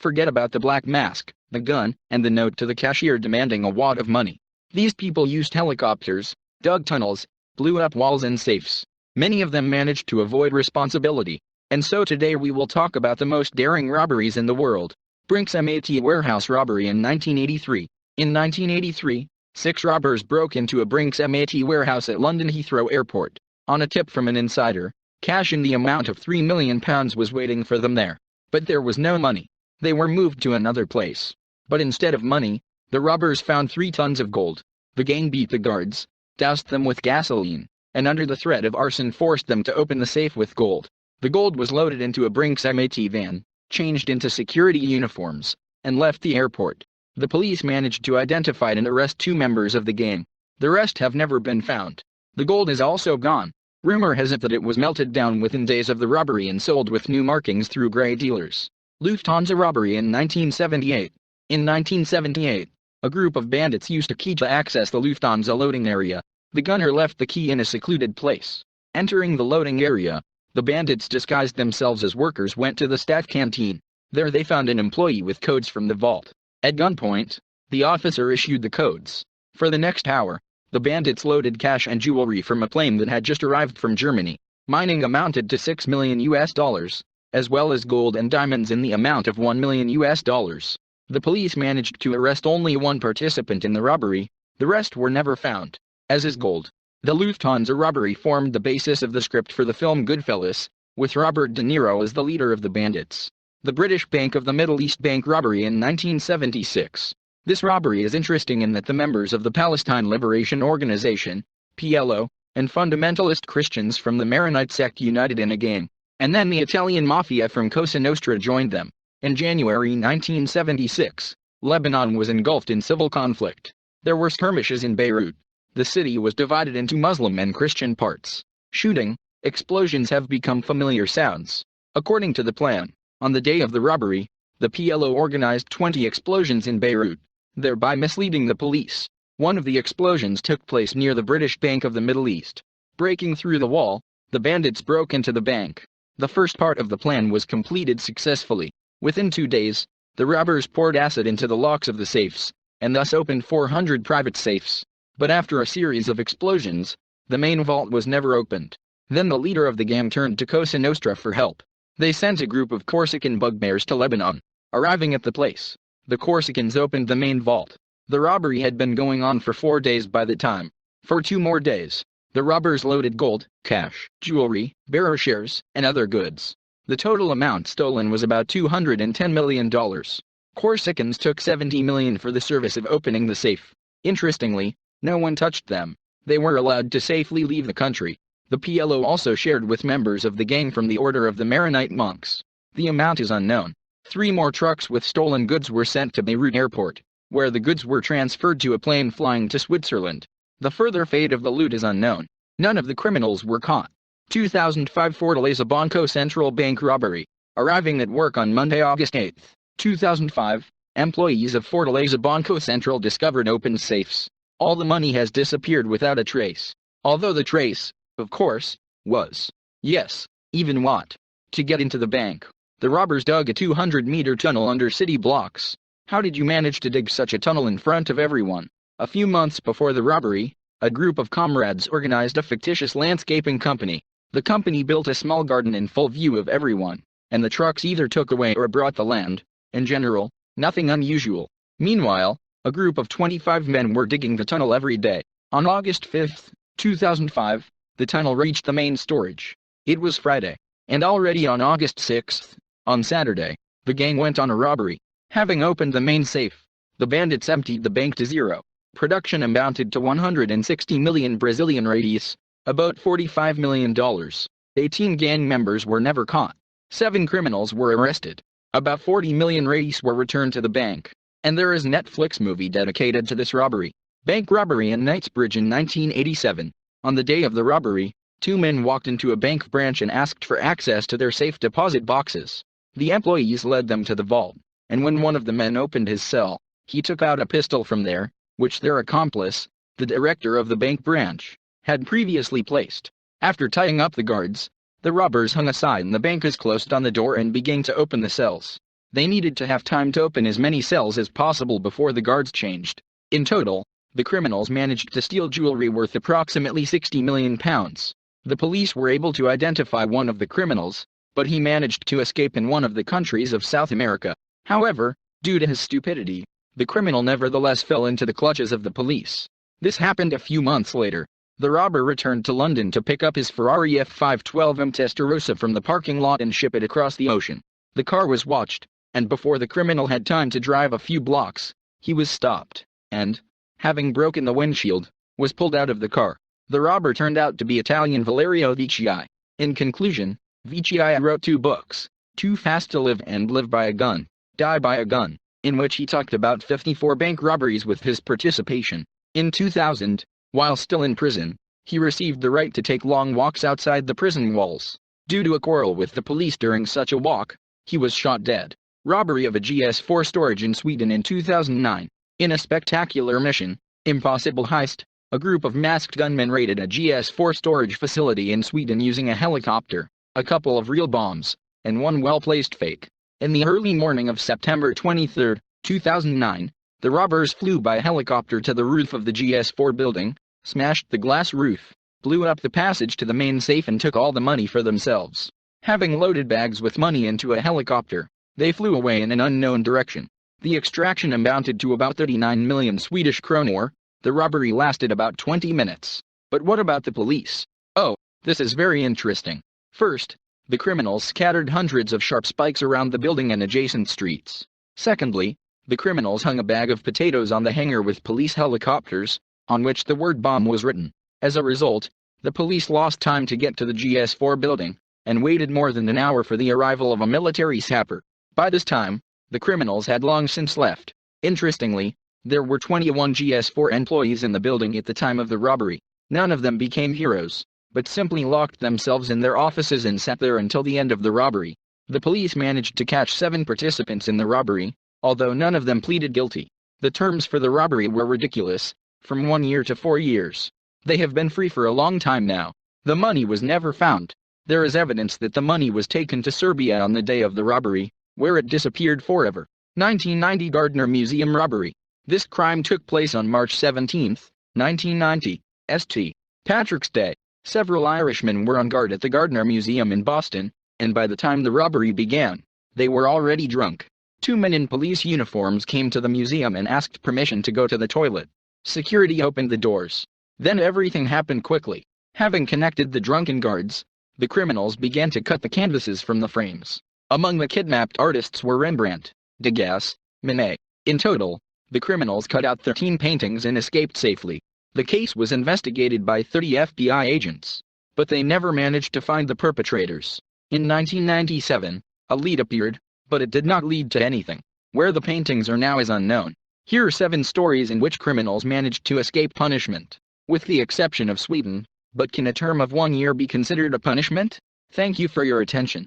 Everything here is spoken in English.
Forget about the black mask, the gun, and the note to the cashier demanding a wad of money. These people used helicopters, dug tunnels, blew up walls and safes. Many of them managed to avoid responsibility. And so today we will talk about the most daring robberies in the world. Brinks MAT warehouse robbery in 1983. In 1983, 6 robbers broke into a Brinks MAT warehouse at London Heathrow Airport. On a tip from an insider, cash in the amount of £3 million was waiting for them there. But there was no money. They were moved to another place. But instead of money, the robbers found 3 tons of gold. The gang beat the guards, doused them with gasoline, and under the threat of arson forced them to open the safe with gold. The gold was loaded into a Brinks MAT van, changed into security uniforms, and left the airport. The police managed to identify and arrest 2 members of the gang. The rest have never been found. The gold is also gone. Rumor has it that it was melted down within days of the robbery and sold with new markings through grey dealers. Lufthansa robbery in 1978. In 1978, a group of bandits used a key to access the Lufthansa loading area. The gunner left the key in a secluded place. Entering the loading area, the bandits disguised themselves as workers went to the staff canteen. There they found an employee with codes from the vault. At gunpoint, the officer issued the codes. For the next hour, the bandits loaded cash and jewelry from a plane that had just arrived from Germany. Mining amounted to $6 million, as well as gold and diamonds in the amount of $1 million. The police managed to arrest only 1 participant in the robbery. The rest were never found. As is gold, the Lufthansa robbery formed the basis of the script for the film Goodfellas, with Robert De Niro as the leader of the bandits. The British Bank of the Middle East bank robbery in 1976. This robbery is interesting in that the members of the Palestine Liberation Organization, PLO, and fundamentalist Christians from the Maronite sect united in a gang, and then the Italian mafia from Cosa Nostra joined them. In January 1976, Lebanon was engulfed in civil conflict. There were skirmishes in Beirut. The city was divided into Muslim and Christian parts. Shooting, explosions have become familiar sounds. According to the plan, on the day of the robbery, the PLO organized 20 explosions in Beirut, thereby misleading the police. One of the explosions took place near the British Bank of the Middle East. Breaking through the wall, the bandits broke into the bank. The first part of the plan was completed successfully. Within 2 days, the robbers poured acid into the locks of the safes, and thus opened 400 private safes. But after a series of explosions, the main vault was never opened. Then the leader of the gang turned to Cosa Nostra for help. They sent a group of Corsican bugbears to Lebanon. Arriving at the place, the Corsicans opened the main vault. The robbery had been going on for 4 days by the time. For 2 more days, the robbers loaded gold, cash, jewelry, bearer shares, and other goods. The total amount stolen was about $210 million. Corsicans took $70 million for the service of opening the safe. Interestingly, no one touched them. They were allowed to safely leave the country. The PLO also shared with members of the gang from the Order of the Maronite Monks. The amount is unknown. 3 more trucks with stolen goods were sent to Beirut Airport, where the goods were transferred to a plane flying to Switzerland. The further fate of the loot is unknown. None of the criminals were caught. 2005 Fortaleza Banco Central Bank robbery. Arriving at work on Monday, August 8, 2005, employees of Fortaleza Banco Central discovered open safes. All the money has disappeared without a trace. Although the trace, of course, was, yes, even what? To get into the bank, the robbers dug a 200-meter tunnel under city blocks. How did you manage to dig such a tunnel in front of everyone? A few months before the robbery, a group of comrades organized a fictitious landscaping company. The company built a small garden in full view of everyone, and the trucks either took away or brought the land. In general, nothing unusual. Meanwhile, a group of 25 men were digging the tunnel every day. On August 5, 2005, the tunnel reached the main storage. It was Friday, and already on August 6, on Saturday, the gang went on a robbery. Having opened the main safe, the bandits emptied the bank to zero. Production amounted to 160 million Brazilian reais, about $45 million. 18 gang members were never caught. 7 criminals were arrested. About 40 million reais were returned to the bank. And there is a Netflix movie dedicated to this robbery. Bank robbery in Knightsbridge in 1987. On the day of the robbery, 2 men walked into a bank branch and asked for access to their safe deposit boxes. The employees led them to the vault, and when one of the men opened his cell, he took out a pistol from there, which their accomplice, the director of the bank branch, had previously placed. After tying up the guards, the robbers hung a sign "The bank is closed" on the door and began to open the cells. They needed to have time to open as many cells as possible before the guards changed. In total, the criminals managed to steal jewelry worth approximately £60 million. The police were able to identify one of the criminals, but he managed to escape in one of the countries of South America. However, due to his stupidity, the criminal nevertheless fell into the clutches of the police. This happened a few months later. The robber returned to London to pick up his Ferrari F512M Testarossa from the parking lot and ship it across the ocean. The car was watched, and before the criminal had time to drive a few blocks, he was stopped, and, having broken the windshield, was pulled out of the car. The robber turned out to be Italian Valerio Vici. In conclusion, Vici wrote 2 books, Too Fast to Live and Live by a Gun, Die by a Gun, in which he talked about 54 bank robberies with his participation. In 2000, while still in prison, he received the right to take long walks outside the prison walls. Due to a quarrel with the police during such a walk, he was shot dead. Robbery of a GS4 storage in Sweden in 2009. In a spectacular mission, Impossible Heist, a group of masked gunmen raided a GS4 storage facility in Sweden using a helicopter, a couple of real bombs, and one well-placed fake. In the early morning of September 23, 2009, the robbers flew by helicopter to the roof of the GS4 building, smashed the glass roof, blew up the passage to the main safe and took all the money for themselves. Having loaded bags with money into a helicopter, they flew away in an unknown direction. The extraction amounted to about 39 million Swedish kronor. The robbery lasted about 20 minutes. But what about the police? Oh, this is very interesting. First, the criminals scattered hundreds of sharp spikes around the building and adjacent streets. Secondly, the criminals hung a bag of potatoes on the hangar with police helicopters, on which the word bomb was written. As a result, the police lost time to get to the GS4 building, and waited more than an hour for the arrival of a military sapper. By this time, the criminals had long since left. Interestingly, there were 21 GS4 employees in the building at the time of the robbery. None of them became heroes, but simply locked themselves in their offices and sat there until the end of the robbery. The police managed to catch 7 participants in the robbery, although none of them pleaded guilty. The terms for the robbery were ridiculous, from 1 year to 4 years. They have been free for a long time now. The money was never found. There is evidence that the money was taken to Serbia on the day of the robbery, where it disappeared forever. 1990 Gardner Museum robbery. This crime took place on March 17, 1990, St. Patrick's Day. Several Irishmen were on guard at the Gardner Museum in Boston, and by the time the robbery began, they were already drunk. 2 men in police uniforms came to the museum and asked permission to go to the toilet. Security opened the doors. Then everything happened quickly. Having connected the drunken guards, the criminals began to cut the canvases from the frames. Among the kidnapped artists were Rembrandt, Degas, Manet. In total, the criminals cut out 13 paintings and escaped safely. The case was investigated by 30 FBI agents, but they never managed to find the perpetrators. In 1997, a lead appeared, but it did not lead to anything. Where the paintings are now is unknown. Here are 7 stories in which criminals managed to escape punishment, with the exception of Sweden. But can a term of 1 year be considered a punishment? Thank you for your attention.